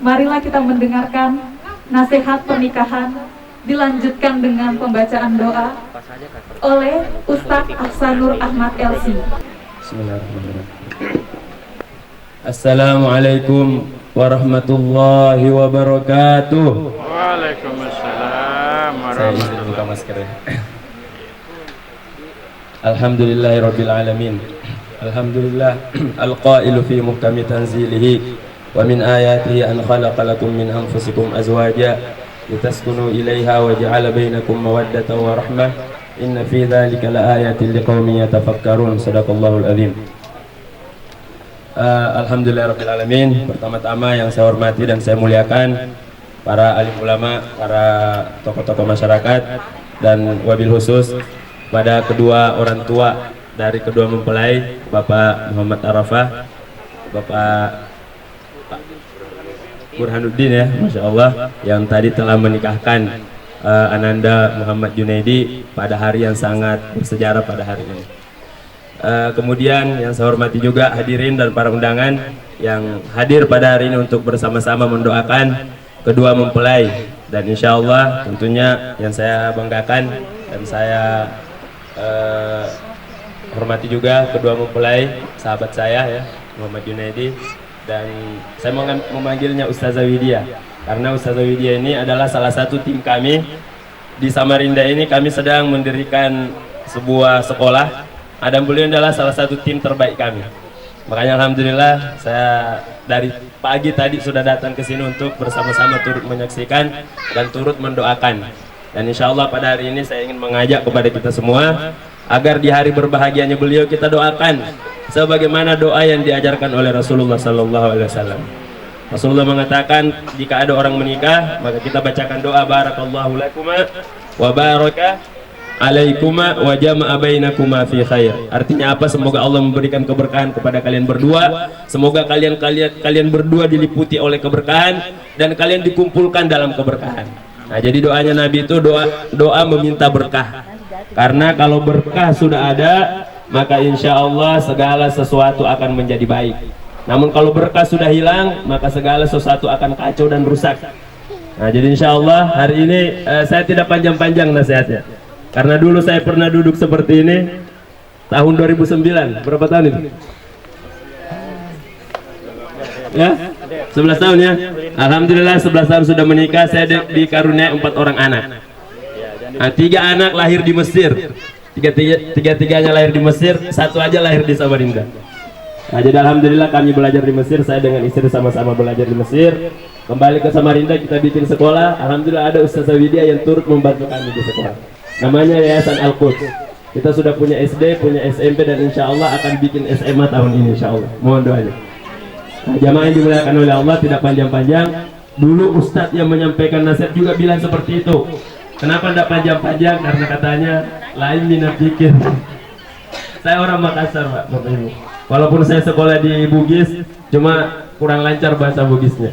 marilah kita mendengarkan nasihat pernikahan dilanjutkan dengan pembacaan doa oleh Ustadz Ahsanur Ahmad LC. Bismillahirrahmanirrahim. Assalamualaikum warahmatullahi wabarakatuh. Waalaikumsalam warahmatullahi wabarakatuh. Alhamdulillahirabbil alamin. Alhamdulillah al-qailu fi muhkami tanzilihi wa min ayatihi an khalaqa lakum min anfusikum azwaja litaskunu ilaiha wa ja'ala bainakum mawaddatan wa rahmah inna fi dzalika laayatin liqaumin yatafakkarun. Shadaqallahul azim. Alhamdulillahirabbil alamin. Pertama-tama yang saya hormati dan saya muliakan para alim ulama, para tokoh-tokoh masyarakat, dan wabil khusus pada kedua orang tua dari kedua mempelai, Bapak Muhammad Arafah, Bapak Burhanuddin ya, Masya Allah, yang tadi telah menikahkan Ananda Muhammad Junaidi pada hari yang sangat bersejarah pada hari ini. Kemudian yang saya hormati juga hadirin dan para undangan yang hadir pada hari ini untuk bersama-sama mendoakan kedua mempelai, dan insya Allah tentunya yang saya banggakan dan saya hormati juga kedua mempelai sahabat saya ya, Muhammad Junaidi, dan saya memanggilnya Ustazah Widya karena Ustazah Widya ini adalah salah satu tim kami di Samarinda. Ini kami sedang mendirikan sebuah sekolah, dan beliau adalah salah satu tim terbaik kami. Makanya alhamdulillah saya dari pagi tadi sudah datang ke sini untuk bersama-sama turut menyaksikan dan turut mendoakan. Dan insya Allah pada hari ini saya ingin mengajak kepada kita semua agar di hari berbahagianya beliau kita doakan sebagaimana doa yang diajarkan oleh Rasulullah SAW. Rasulullah mengatakan jika ada orang menikah maka kita bacakan doa barakallahu lakuma wa baraka alaikuma wa jama'a bainakuma fi khair. Artinya apa? Semoga Allah memberikan keberkahan kepada kalian berdua. Semoga kalian berdua diliputi oleh keberkahan dan kalian dikumpulkan dalam keberkahan. Nah, jadi doanya Nabi itu doa meminta berkah. Karena kalau berkah sudah ada, maka insya Allah segala sesuatu akan menjadi baik. Namun kalau berkah sudah hilang, maka segala sesuatu akan kacau dan rusak. Nah, jadi insya Allah hari ini saya tidak panjang-panjang nasihatnya. Karena dulu saya pernah duduk seperti ini tahun 2009. Berapa tahun itu? Ya, 11 tahun ya. Alhamdulillah 11 tahun sudah menikah. Saya dikaruniai 4 orang anak. Nah, 3 anak lahir di Mesir. Tiga-tiganya lahir di Mesir, 1 aja lahir di Samarinda. Nah, jadi alhamdulillah kami belajar di Mesir. Saya dengan istri sama-sama belajar di Mesir. Kembali ke Samarinda kita bikin sekolah. Alhamdulillah ada Ustazah Widya yang turut membantu kami di sekolah. Namanya Yayasan Al-Quds. Kita sudah punya SD, punya SMP, dan insya Allah akan bikin SMA tahun ini insya Allah. Mohon doanya. Nah, jamaah yang dimuliakan oleh Allah, tidak panjang-panjang. Dulu Ustadz yang menyampaikan nasihat juga bilang seperti itu. Kenapa tidak panjang-panjang? Karena katanya lain minat zikir. Saya orang Makassar Pak, Bapak Ibu. Walaupun saya sekolah di Bugis, cuma kurang lancar bahasa Bugisnya.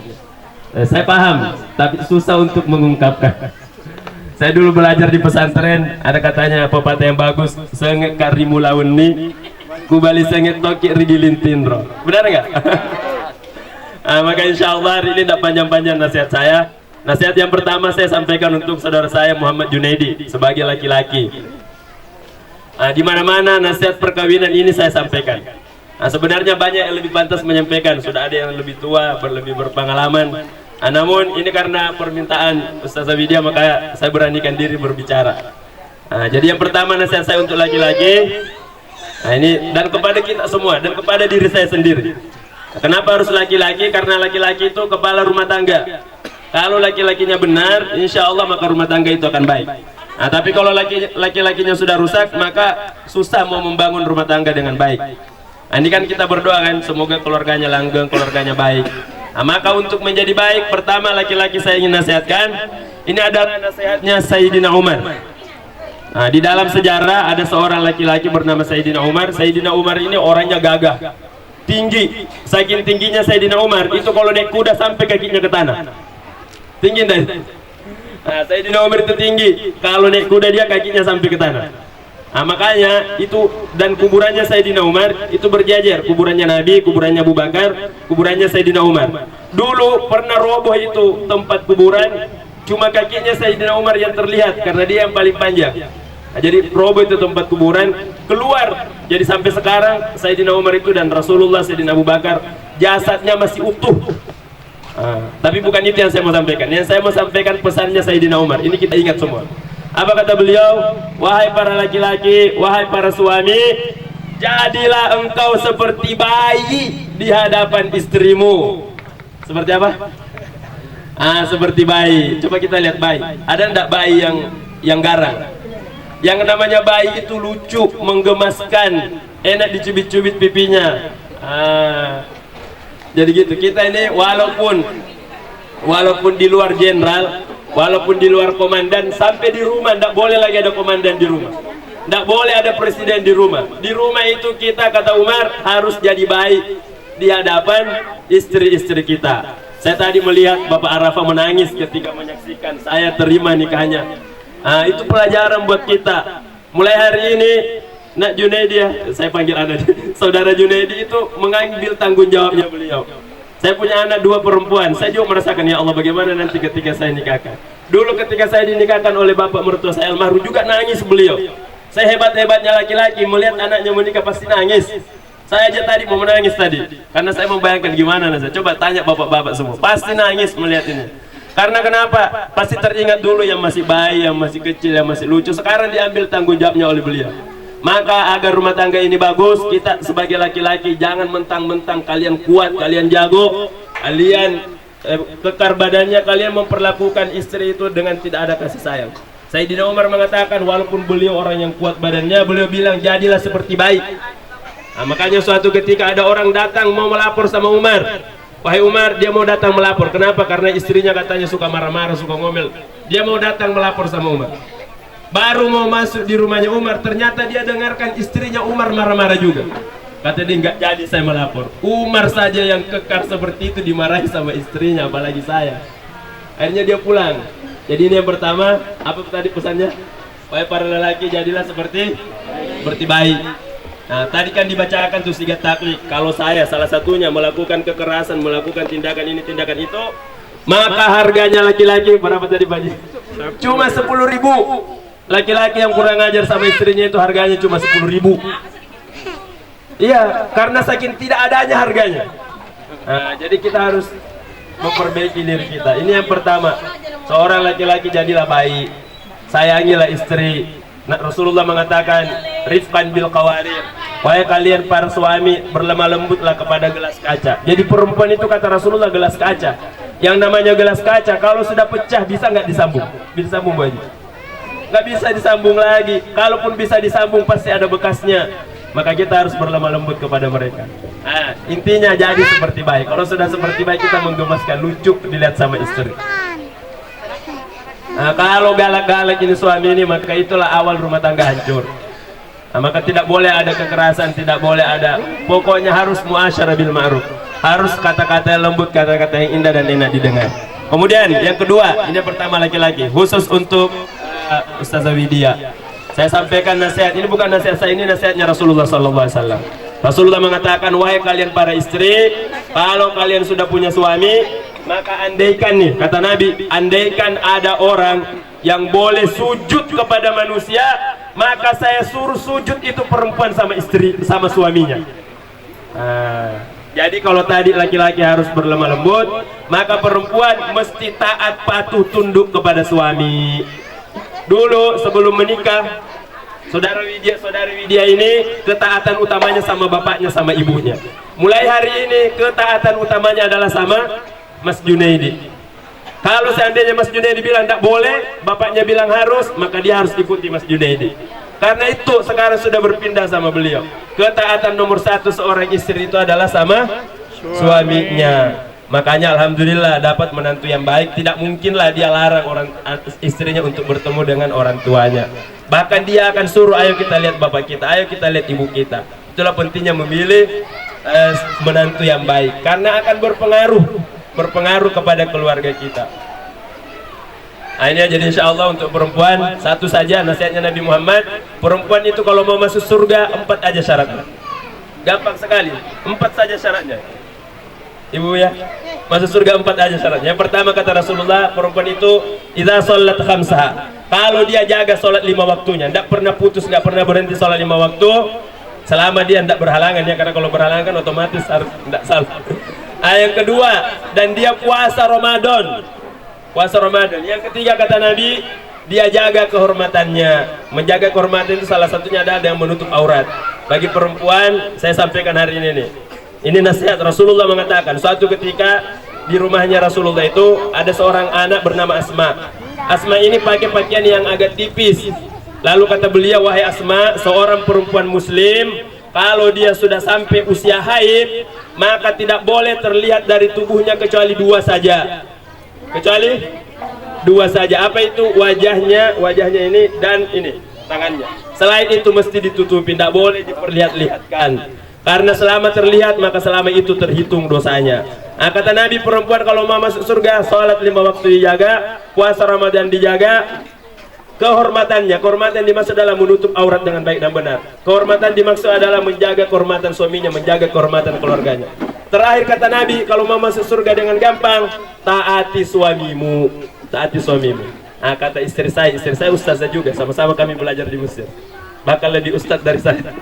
Saya paham, tapi susah untuk mengungkapkan. Saya dulu belajar di pesantren, ada katanya pepatah yang bagus, sengit karimu lawenni, kubali sengit toki rigilintindro. Benar nggak? Nah, maka insya Allah hari ini tidak panjang-panjang nasihat saya. Nasihat yang pertama saya sampaikan untuk saudara saya Muhammad Junaidi sebagai laki-laki. Nah, di mana-mana nasihat perkawinan ini saya sampaikan. Nah, sebenarnya banyak yang lebih pantas menyampaikan, sudah ada yang lebih tua, lebih berpengalaman. Nah, namun ini karena permintaan Ustazah Widya maka saya beranikan diri berbicara. Nah, jadi yang pertama nasihat saya untuk laki-laki, nah ini dan kepada kita semua dan kepada diri saya sendiri. Nah, kenapa harus laki-laki? Karena laki-laki itu kepala rumah tangga. Kalau laki-lakinya benar, insya Allah maka rumah tangga itu akan baik. Nah, tapi kalau laki-lakinya sudah rusak, maka susah mau membangun rumah tangga dengan baik. Nah, ini kan kita berdoa kan, semoga keluarganya langgeng, keluarganya baik. Nah, maka untuk menjadi baik, pertama laki-laki saya ingin nasihatkan, ini adalah nasihatnya Sayyidina Umar. Nah, di dalam sejarah ada seorang laki-laki bernama Sayyidina Umar. Sayyidina Umar ini orangnya gagah, tinggi. Saking tingginya Sayyidina Umar, itu kalau naik kuda sampai kakinya ke tanah. Tinggi deh. Nah, Sayyidina Umar itu tinggi, kalau naik kuda dia kakinya sampai ke tanah. Nah, makanya itu, dan kuburannya Sayyidina Umar itu berjejer, kuburannya Nabi, kuburannya Abu Bakar, kuburannya Sayyidina Umar. Dulu pernah roboh itu tempat kuburan, cuma kakinya Sayyidina Umar yang terlihat karena dia yang paling panjang. Nah, jadi roboh itu tempat kuburan, keluar. Jadi sampai sekarang Sayyidina Umar itu dan Rasulullah, Sayyidina Abu Bakar, jasadnya masih utuh. Tapi bukan itu yang saya mau sampaikan. Yang saya mau sampaikan pesannya Sayyidina Umar. Ini kita ingat semua. Apa kata beliau? Wahai para laki-laki, wahai para suami, jadilah engkau seperti bayi di hadapan istrimu. Seperti apa? Seperti bayi. Coba kita lihat bayi. Ada enggak bayi yang garang? Yang namanya bayi itu lucu, menggemaskan, enak dicubit-cubit pipinya. Jadi gitu, kita ini walaupun di luar jenderal, walaupun di luar komandan, sampai di rumah tidak boleh lagi ada komandan di rumah, tidak boleh ada presiden di rumah. Di rumah itu kita, kata Umar, harus jadi baik di hadapan istri-istri kita. Saya tadi melihat Bapak Arafah menangis ketika menyaksikan saya terima nikahnya. Itu pelajaran buat kita. Mulai hari ini Nak Junaidi, saya panggil anak, saudara Junaidi itu mengambil tanggung jawabnya beliau. Saya punya anak 2 perempuan. Saya juga merasakan, ya Allah, bagaimana nanti ketika saya nikahkan. Dulu ketika saya dinikahkan oleh bapak mertua saya almarhum, juga nangis beliau. Saya hebat-hebatnya laki-laki, melihat anaknya menikah pasti nangis. Saya aja tadi mau menangis tadi, karena saya membayangkan gimana. Coba tanya bapak-bapak semua, pasti nangis melihat ini. Karena kenapa? Pasti teringat dulu yang masih bayi, yang masih kecil, yang masih lucu. Sekarang diambil tanggung jawabnya oleh beliau. Maka agar rumah tangga ini bagus, kita sebagai laki-laki jangan mentang-mentang kalian kuat, kalian jago, kalian kekar badannya, kalian memperlakukan istri itu dengan tidak ada kasih sayang. Sayyidina Umar mengatakan, walaupun beliau orang yang kuat badannya, beliau bilang jadilah seperti bayi. Makanya suatu ketika ada orang datang mau melapor sama Umar. Wahai Umar, dia mau datang melapor. Kenapa? Karena istrinya katanya suka marah-marah, suka ngomel. Dia mau datang melapor sama Umar. Baru mau masuk di rumahnya Umar, ternyata dia dengarkan istrinya Umar marah-marah juga. Kata dia, nggak jadi saya melapor. Umar saja yang kekar seperti itu dimarahi sama istrinya, apalagi saya. Akhirnya dia pulang. Jadi ini yang pertama, apa tadi pesannya? Wahai para lelaki, jadilah seperti bayi. Nah, tadi kan dibacakan tuh 3 taklid. Kalau saya salah satunya melakukan kekerasan, melakukan tindakan ini, tindakan itu, maka harganya laki-laki berapa tadi Pak Haji? Cuma 10.000. Laki-laki yang kurang ajar sama istrinya itu harganya cuma 10.000. Iya, karena saking tidak adanya harganya. Nah, jadi kita harus memperbaiki diri kita. Ini yang pertama. Seorang laki-laki jadilah baik, sayangilah istri. Nah, Rasulullah mengatakan, rifqan bil qawarir. Wahai kalian para suami, berlemah lembutlah kepada gelas kaca. Jadi perempuan itu kata Rasulullah gelas kaca. Yang namanya gelas kaca, kalau sudah pecah bisa nggak disambung? Bisa sambung Bu Haji? Nggak bisa disambung lagi. Kalaupun bisa disambung pasti ada bekasnya. Maka kita harus berlemah lembut kepada mereka. Nah, intinya jadi seperti baik. Kalau sudah seperti baik, kita menggemaskan, lucu dilihat sama istri. Nah, kalau galak-galak ini suami ini, maka itulah awal rumah tangga hancur. Nah, maka tidak boleh ada kekerasan, tidak boleh ada. Pokoknya harus muasyarah bil ma'ruf. Harus kata-kata yang lembut, kata-kata yang indah dan enak didengar. Kemudian yang kedua, ini pertama laki-laki, khusus untuk Ustazah Widya. Saya sampaikan nasihat, ini bukan nasihat saya, ini nasihatnya Rasulullah SAW. Rasulullah mengatakan, wahai kalian para istri, kalau kalian sudah punya suami, maka andaikan nih, kata Nabi, andaikan ada orang yang boleh sujud kepada manusia, maka saya suruh sujud itu perempuan sama istri, sama suaminya. Jadi kalau tadi laki-laki harus berlemah lembut, maka perempuan mesti taat patuh tunduk kepada suami. Dulu sebelum menikah, saudari Widya ini ketaatan utamanya sama bapaknya, sama ibunya. Mulai hari ini ketaatan utamanya adalah sama Mas Junaidi. Kalau seandainya Mas Junaidi bilang tidak boleh, bapaknya bilang harus, maka dia harus ikuti Mas Junaidi. Karena itu sekarang sudah berpindah sama beliau. Ketaatan nomor 1 seorang istri itu adalah sama suaminya. Makanya alhamdulillah dapat menantu yang baik. Tidak mungkinlah dia larang orang istrinya untuk bertemu dengan orang tuanya. Bahkan dia akan suruh, ayo kita lihat bapak kita, ayo kita lihat ibu kita. Itulah pentingnya memilih menantu yang baik, karena akan berpengaruh kepada keluarga kita. Nah, ini jadi insya Allah untuk perempuan satu saja nasihatnya Nabi Muhammad. Perempuan itu kalau mau masuk surga 4 aja syaratnya. Gampang sekali, 4 saja syaratnya. Ibu ya, masuk surga 4 aja syaratnya. Yang pertama kata Rasulullah, perempuan itu idza shollat khamsaha. Kalau dia jaga sholat 5 waktunya, tidak pernah putus, tidak pernah berhenti sholat 5 waktu, selama dia tidak berhalangan ya, karena kalau berhalangan kan otomatis harus tidak salah. Yang kedua, dan dia puasa Ramadan. Puasa Ramadan. Yang ketiga kata Nabi, dia jaga kehormatannya. Menjaga kehormatan itu salah satunya ada yang menutup aurat. Bagi perempuan, saya sampaikan hari ini nih. Ini nasihat Rasulullah mengatakan, suatu ketika di rumahnya Rasulullah itu ada seorang anak bernama Asma. Asma ini pakai pakaian yang agak tipis. Lalu kata beliau, wahai Asma, seorang perempuan muslim kalau dia sudah sampai usia haid, maka tidak boleh terlihat dari tubuhnya kecuali 2 saja. Kecuali 2 saja. Apa itu? Wajahnya ini dan ini tangannya. Selain itu mesti ditutupi, tidak boleh diperlihat-lihatkan. Karena selama terlihat maka selama itu terhitung dosanya. Nah, kata Nabi, perempuan kalau mau masuk surga, sholat 5 waktu dijaga, puasa Ramadan dijaga. Kehormatannya, kehormatan dimaksud adalah menutup aurat dengan baik dan benar. Kehormatan dimaksud adalah menjaga kehormatan suaminya, menjaga kehormatan keluarganya. Terakhir kata Nabi, kalau mau masuk surga dengan gampang, taati suamimu, taati suamimu. Nah, kata istri saya ustazah juga, sama-sama kami belajar di Mesir. Bakal lebih ustaz dari saya.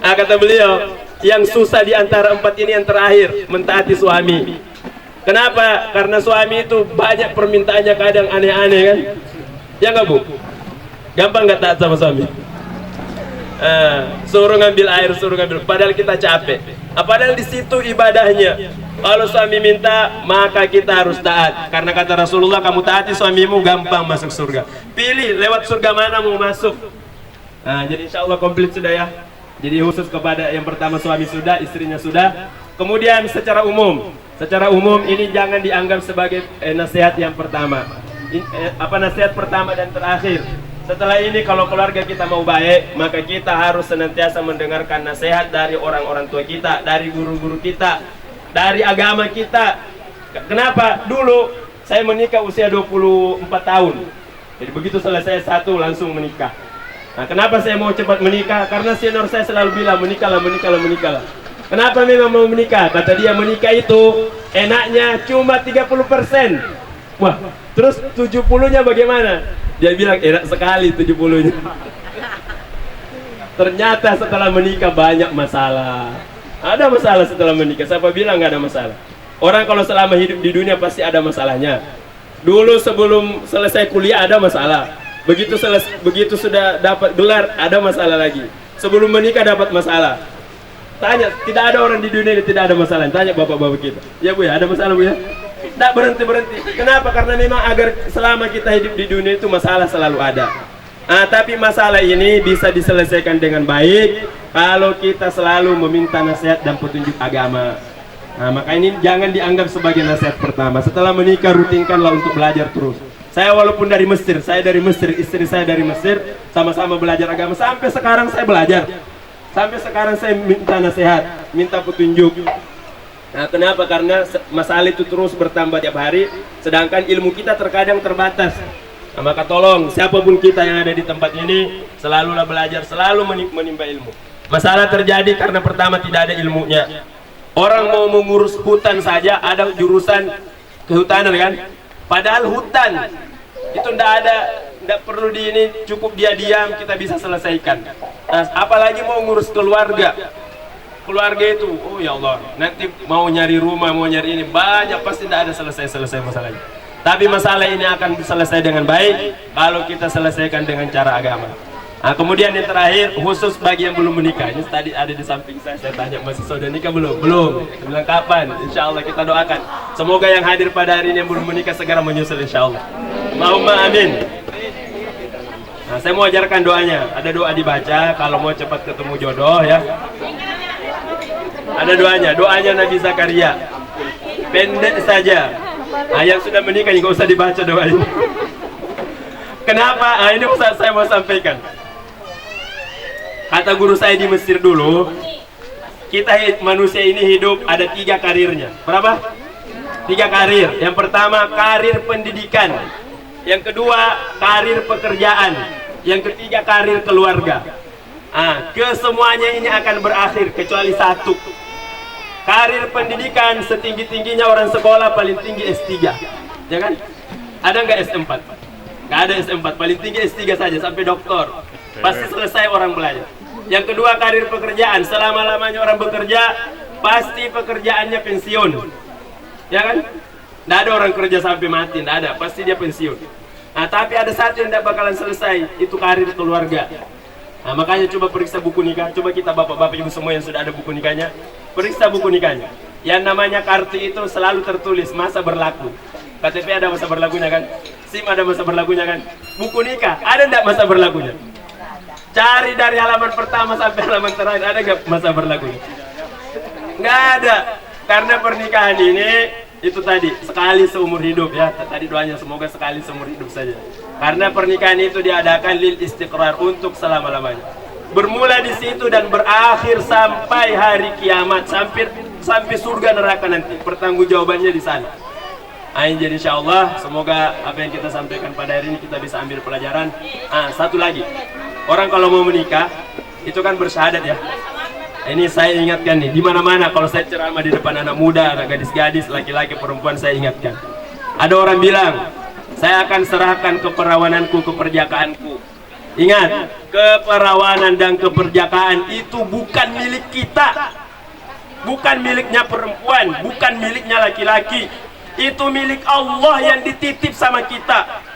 Nah, kata beliau, yang susah di antara 4 ini yang terakhir, mentaati suami. Kenapa? Karena suami itu banyak permintaannya, kadang aneh-aneh kan? Ya nggak Bu? Gampang nggak taat sama suami? Suruh ngambil air, suruh ngambil, padahal kita capek. Padahal di situ ibadahnya. Kalau suami minta, maka kita harus taat. Karena kata Rasulullah, kamu taati suamimu, gampang masuk surga. Pilih lewat surga mana mau masuk. Nah, jadi insya Allah komplit sudah ya. Jadi khusus kepada yang pertama suami sudah, istrinya sudah. Kemudian secara umum ini jangan dianggap sebagai nasihat yang pertama. Nasihat pertama dan terakhir. Setelah ini kalau keluarga kita mau baik, maka kita harus senantiasa mendengarkan nasihat dari orang-orang tua kita, dari guru-guru kita, dari agama kita. Kenapa? Dulu saya menikah usia 24 tahun. Jadi begitu selesai 1 langsung menikah. Nah, kenapa saya mau cepat menikah? Karena senior saya selalu bilang menikahlah. Kenapa memang mau menikah? Kata dia, menikah itu enaknya cuma 30%. Wah, terus 70-nya bagaimana? Dia bilang enak sekali 70-nya. Ternyata setelah menikah banyak masalah. Ada masalah setelah menikah. Siapa bilang nggak ada masalah? Orang kalau selama hidup di dunia pasti ada masalahnya. Dulu sebelum selesai kuliah ada masalah. Begitu sudah dapat gelar ada masalah lagi. Sebelum menikah dapat masalah. Tanya, tidak ada orang di dunia ini tidak ada masalah. Tanya bapak-bapak kita. Ya Bu ya, ada masalah Bu ya? Tidak berhenti. Kenapa? Karena memang agar selama kita hidup di dunia itu masalah selalu ada. Tapi masalah ini bisa diselesaikan dengan baik kalau kita selalu meminta nasihat dan petunjuk agama. Maka ini jangan dianggap sebagai nasihat pertama. Setelah menikah rutinkanlah untuk belajar terus. Saya walaupun dari Mesir, istri saya dari Mesir, sama-sama belajar agama. Sampai sekarang saya belajar. Sampai sekarang saya minta nasihat, minta petunjuk. Nah, kenapa? Karena masalah itu terus bertambah tiap hari, sedangkan ilmu kita terkadang terbatas. Nah, maka tolong, siapapun kita yang ada di tempat ini, selalulah belajar, selalu menimba ilmu. Masalah terjadi karena pertama tidak ada ilmunya. Orang mau mengurus hutan saja, ada jurusan kehutanan kan? Padahal hutan itu tidak perlu cukup dia diam kita bisa selesaikan. Nah, apalagi mau ngurus keluarga itu, oh ya Allah, nanti mau nyari rumah, mau nyari ini banyak, pasti tidak ada selesai masalahnya. Tapi masalah ini akan selesai dengan baik kalau kita selesaikan dengan cara agama. Nah, kemudian yang terakhir, khusus bagi yang belum menikah. Ini tadi ada di samping saya tanya, masih sudah nikah belum? Belum. Saya bilang kapan? Insya Allah kita doakan. Semoga yang hadir pada hari ini yang belum menikah segera menyusul insya Allah. Allahumma amin. Nah, saya mau ajarkan doanya. Ada doa dibaca kalau mau cepat ketemu jodoh ya. Ada doanya Nabi Zakaria. Pendek saja. Nah, yang sudah menikah nggak usah dibaca doa ini. Kenapa? Ini saya mau sampaikan. Kata guru saya di Mesir dulu, kita manusia ini hidup ada 3 karirnya. Berapa? 3 karir. Yang pertama karir pendidikan. Yang kedua, karir pekerjaan. Yang ketiga, karir keluarga. Kesemuanya ini akan berakhir kecuali satu. Karir pendidikan, setinggi-tingginya orang sekolah paling tinggi S3. Ya kan? Ada nggak S4? Nggak ada S4, paling tinggi S3 saja sampai doktor. Pasti selesai orang belajar. Yang kedua, karir pekerjaan. Selama-lamanya orang bekerja, pasti pekerjaannya pensiun. Ya kan? Nggak ada orang kerja sampai mati, nggak ada. Pasti dia pensiun. Tapi ada satu yang tidak bakalan selesai, itu karir keluarga. Makanya coba periksa buku nikah. Coba kita bapak-bapak ibu semua yang sudah ada buku nikahnya, periksa buku nikahnya. Yang namanya kartu itu selalu tertulis masa berlaku. KTP ada masa berlakunya kan? SIM ada masa berlakunya kan? Buku nikah ada enggak masa berlakunya? Cari dari halaman pertama sampai halaman terakhir, ada nggak masa berlakunya? Nggak ada. Karena pernikahan ini itu tadi sekali seumur hidup ya. Tadi doanya semoga sekali seumur hidup saja. Karena pernikahan itu diadakan lil istiqrar, untuk selama-lamanya. Bermula di situ dan berakhir sampai hari kiamat, sampai surga neraka nanti. Pertanggungjawabannya di sana. Jadi insya Allah semoga apa yang kita sampaikan pada hari ini kita bisa ambil pelajaran. Satu lagi, orang kalau mau menikah itu kan bersyahadat ya. Ini saya ingatkan nih, di mana-mana kalau saya ceramah di depan anak muda, anak gadis-gadis, laki-laki, perempuan, saya ingatkan. Ada orang bilang, saya akan serahkan keperawananku, keperjakaanku. Ingat, keperawanan dan keperjakaan itu bukan milik kita, bukan miliknya perempuan, bukan miliknya laki-laki. Itu milik Allah yang dititip sama kita.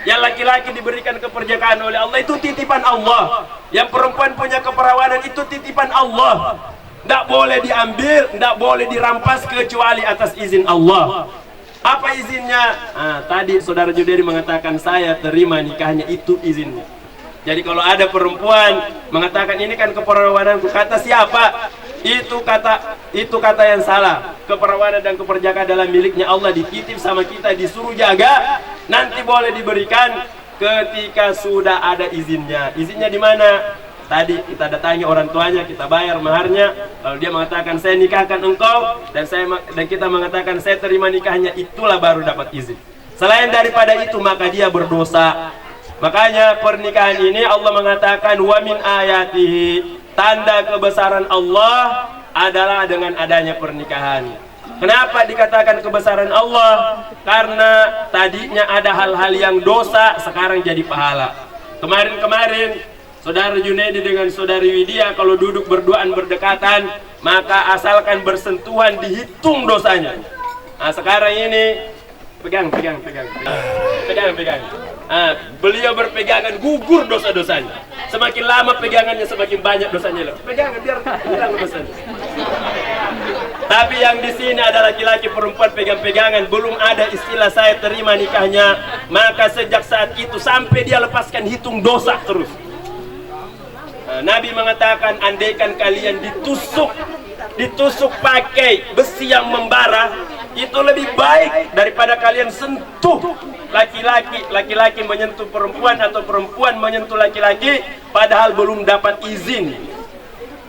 Yang laki-laki diberikan keperjakaan oleh Allah, itu titipan Allah. Yang perempuan punya keperawanan, itu titipan Allah. Tidak boleh diambil, tidak boleh dirampas kecuali atas izin Allah. Apa izinnya? Tadi saudara Juderi mengatakan saya terima nikahnya, itu izinnya. Jadi kalau ada perempuan mengatakan ini kan keperawananku, kata siapa? Itu kata yang salah. Keperawanan dan keperjakaan adalah miliknya Allah, dititip sama kita, disuruh jaga. Nanti boleh diberikan ketika sudah ada izinnya. Izinnya di mana? Tadi kita datangi orang tuanya, kita bayar maharnya. Lalu dia mengatakan saya nikahkan engkau, dan kita mengatakan saya terima nikahnya, itulah baru dapat izin. Selain daripada itu maka dia berdosa. Makanya pernikahan ini Allah mengatakan wa min ayatihi, tanda kebesaran Allah adalah dengan adanya pernikahan. Kenapa dikatakan kebesaran Allah? Karena tadinya ada hal-hal yang dosa, sekarang jadi pahala. Kemarin Saudara Junaidi dengan Saudari Widya kalau duduk berduaan berdekatan, maka asalkan bersentuhan dihitung dosanya. Sekarang ini pegang. Beliau berpegangan, gugur dosa-dosanya. Semakin lama pegangannya semakin banyak dosanya. Pegangan biar hilang dosanya. Tapi yang di sini ada laki-laki perempuan pegang-pegangan, belum ada istilah saya terima nikahnya, maka sejak saat itu sampai dia lepaskan hitung dosa terus. Nabi mengatakan andaikan kalian ditusuk pakai besi yang membara, itu lebih baik daripada kalian sentuh laki-laki menyentuh perempuan atau perempuan menyentuh laki-laki padahal belum dapat izin.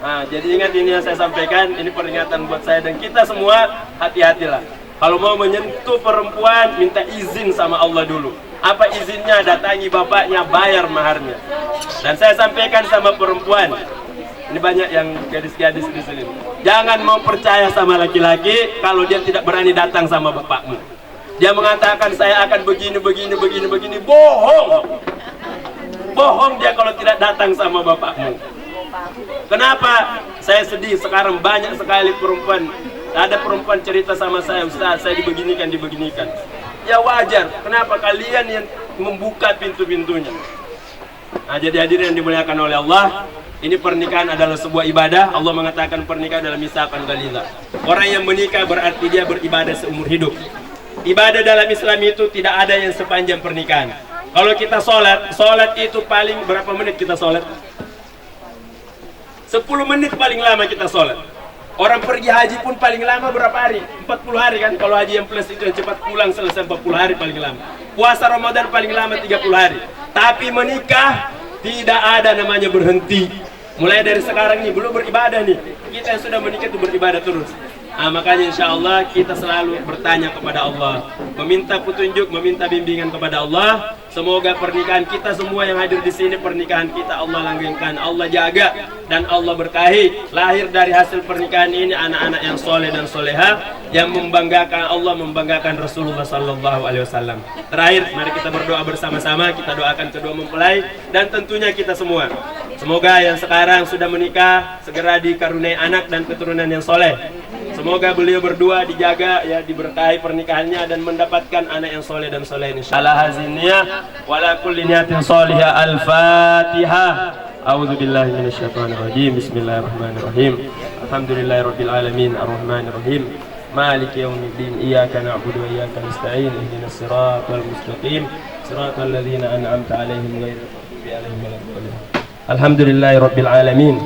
Jadi ingat ini yang saya sampaikan, ini peringatan buat saya dan kita semua, hati-hatilah. Kalau mau menyentuh perempuan minta izin sama Allah dulu. Apa izinnya? Datangi bapaknya, bayar maharnya. Dan saya sampaikan sama perempuan, ini banyak yang gadis-gadis di sini. Jangan mau percaya sama laki-laki kalau dia tidak berani datang sama bapakmu. Dia mengatakan saya akan begini. Bohong dia kalau tidak datang sama bapakmu. Kenapa? Saya sedih sekarang banyak sekali perempuan. Ada perempuan cerita sama saya, Ustaz, saya dibeginikan. Ya wajar, kenapa kalian yang membuka pintu-pintunya? Jadi hadirin yang dimuliakan oleh Allah, ini pernikahan adalah sebuah ibadah. Allah mengatakan pernikahan adalah misakan ghalidha. Orang yang menikah berarti dia beribadah seumur hidup. Ibadah dalam Islam itu tidak ada yang sepanjang pernikahan. Kalau kita sholat itu paling berapa menit kita sholat? 10 menit paling lama kita sholat. Orang pergi haji pun paling lama berapa hari? 40 hari kan? Kalau haji yang plus itu yang cepat pulang selesai 40 hari paling lama. Puasa Ramadan paling lama 30 hari. Tapi menikah tidak ada namanya berhenti. Mulai dari sekarang nih belum beribadah nih. Kita yang sudah menikah itu beribadah terus. Makanya insya Allah kita selalu bertanya kepada Allah, meminta petunjuk, meminta bimbingan kepada Allah. Semoga pernikahan kita semua yang hadir di sini, pernikahan kita Allah langgengkan, Allah jaga dan Allah berkahi. Lahir dari hasil pernikahan ini anak-anak yang soleh dan soleha, yang membanggakan Allah, membanggakan Rasulullah Sallallahu Alaihi Wasallam. Terakhir, mari kita berdoa bersama-sama. Kita doakan kedua mempelai dan tentunya kita semua. Semoga yang sekarang sudah menikah segera dikaruniai anak dan keturunan yang soleh. Semoga beliau berdua dijaga, ya, diberkahi pernikahannya dan mendapatkan anak yang soleh dan soleh insyaallah. Haziniyah wala kulli niyatin sholihah. Al-Fatihah. A'udzu billahi minasyaitonir rajim. Bismillahirrahmanirrahim. Alhamdulillahirabbil alamin arrahmanir rahim. Maliki yaumiddin. Iyyaka na'budu wa iyyaka nasta'in. Ihdinas siratal mustaqim. Siratal ladzina an'amta 'alaihim ghairil maghdubi 'alaihim waladdallin. Alhamdulillahirabbil alamin.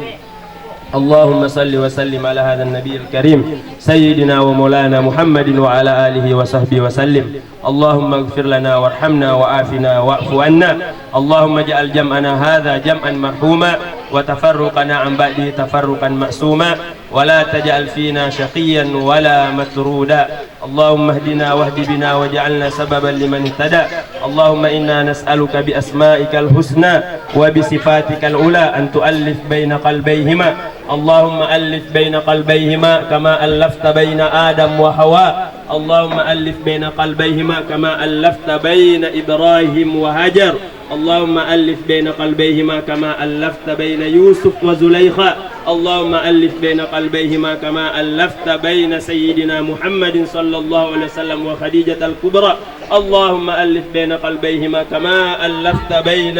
اللهم صل وسلم على هذا النبي الكريم سيدنا ومولانا محمد وعلى آله وصحبه وسلم. اللهم اغفر لنا وارحمنا وعافنا واعف عنا. اللهم اجعل جمعنا هذا جمعا مرحوما وتفرقنا عن بعده تفرقا معصوما ولا تجعل فينا شقيا ولا مترودا. اللهم اهدنا واهد بنا واجعلنا سببا لمن اهتدى. اللهم إنا نسألك بأسمائك الحسنى وبصفاتك العلى أن تؤلف بين قلبيهما. اللهم ألف بين قلبيهما كما ألفت بين آدم وحواء. اللهم ألف بين قلبيهما كما ألفت بين إبراهيم وهاجر. اللهم ألف بين قلبيهما كما ألفت بين يوسف وزليخا. اللهم ألف بين قلبيهما كما ألفت بين سيدنا محمد صلى الله عليه وسلم وخديجة الكبرى. اللهم ألف بين قلبيهما كما ألفت بين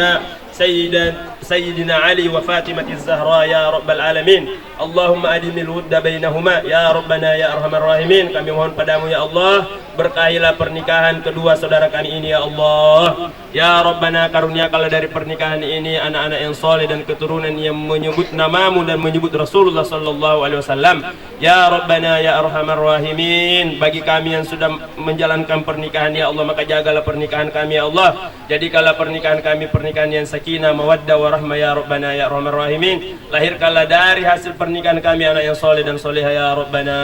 سيدنا علي وفاطمة الزهراء يا رب العالمين. اللهم أدم الود بينهما يا ربنا ya arhamar rahimin. Kami mohon padamu ya Allah, berkahilah pernikahan kedua saudara kami ini ya Allah. Ya Rabbana, karuniakanlah dari pernikahan ini anak-anak yang soleh dan keturunan yang menyebut namamu dan menyebut Rasulullah Sallallahu Alaihi Wasallam. Ya Rabbana ya arhamar rahimin. Bagi kami yang sudah menjalankan pernikahan ya Allah, maka jagalah pernikahan kami ya Allah. Jadikanlah pernikahan kami pernikahan yang sakinah, mawaddah, warahmah ya Rabbana ya arhamar rahimin. Lahirkanlah dari hasil pernikahan kami anak yang soleh dan soleha ya Rabbana.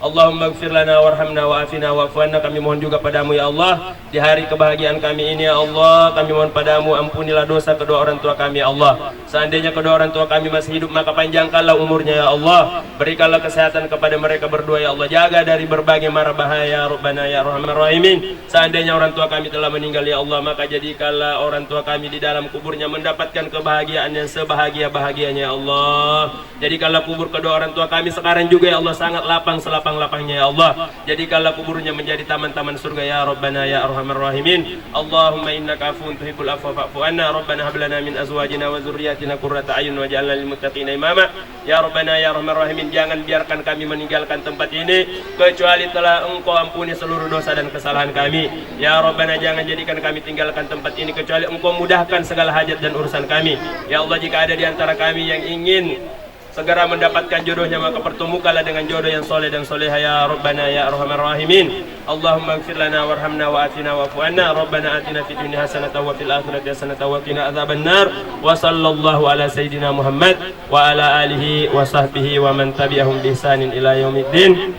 Allahumma gfir lana warhamna wa'afina wa'fu anna. Kami mohon juga padamu ya Allah, di hari kebahagiaan kami ini ya Allah, kami mohon padamu ampunilah dosa kedua orang tua kami ya Allah. Seandainya kedua orang tua kami masih hidup, maka panjangkanlah umurnya ya Allah. Berikanlah kesehatan kepada mereka berdua ya Allah. Jaga dari berbagai mara bahaya ya Rabbana ya arhamar rahimin. Seandainya orang tua kami telah meninggal ya Allah, maka jadikanlah orang tua kami di dalam kuburnya mendapatkan kebahagiaan yang sebahagia-bahagianya ya Allah. Jadikanlah kubur kedua orang tua kami sekarang juga ya Allah sangat lapang selapang-lapangnya ya Allah. Jadikanlah kuburnya menjadi taman-taman surga ya Rabbana ya arhamar rahimin. Allahumma innaka afuwun tuhibbul afwa fa'fu anna. Rabbana hab lana min azwajina wa dzurriyyatina qurrata a'yun waj'alna lil muttaqina imama. Ya Rabbana ya arhamar rahimin. Jangan biarkan kami meninggalkan tempat ini kecuali telah Engkau ampuni seluruh dosa dan kesalahan kami. Ya Rabbana, jangan jadikan kami tinggalkan tempat ini kecuali Engkau mudahkan segala hajat dan urusan kami. Ya Allah, jika ada di antara kami yang ingin segera mendapatkan jodohnya, maka pertemukanlah dengan jodoh yang soleh dan soleha ya Rabbana ya arhamar rahimin. Allahumma ighfir lana warhamna wa'afina wa'fu anna. Rabbana atina fid dunya hasanatan wa fil akhirati hasanatan wa qina adzabannar. Wa sallallahu ala sayidina Muhammad wa ala alihi wa sahbihi wa man tabi'ahum bi ihsanin ila yaumiddin.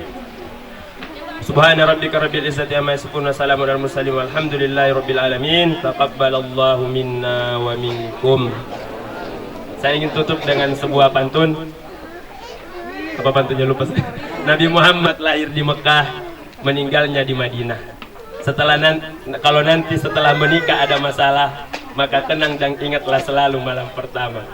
Subhana rabbika rabbil izzati amma yasifun wa salamun alal mursalin walhamdulillahi rabbil alamin. Taqabbalallahu minna wa minkum. Saya ingin tutup dengan sebuah pantun. Apa pantunnya lupa saya. Nabi Muhammad lahir di Mekah, meninggalnya di Madinah. Kalau nanti setelah menikah ada masalah, maka tenang dan ingatlah selalu malam pertama.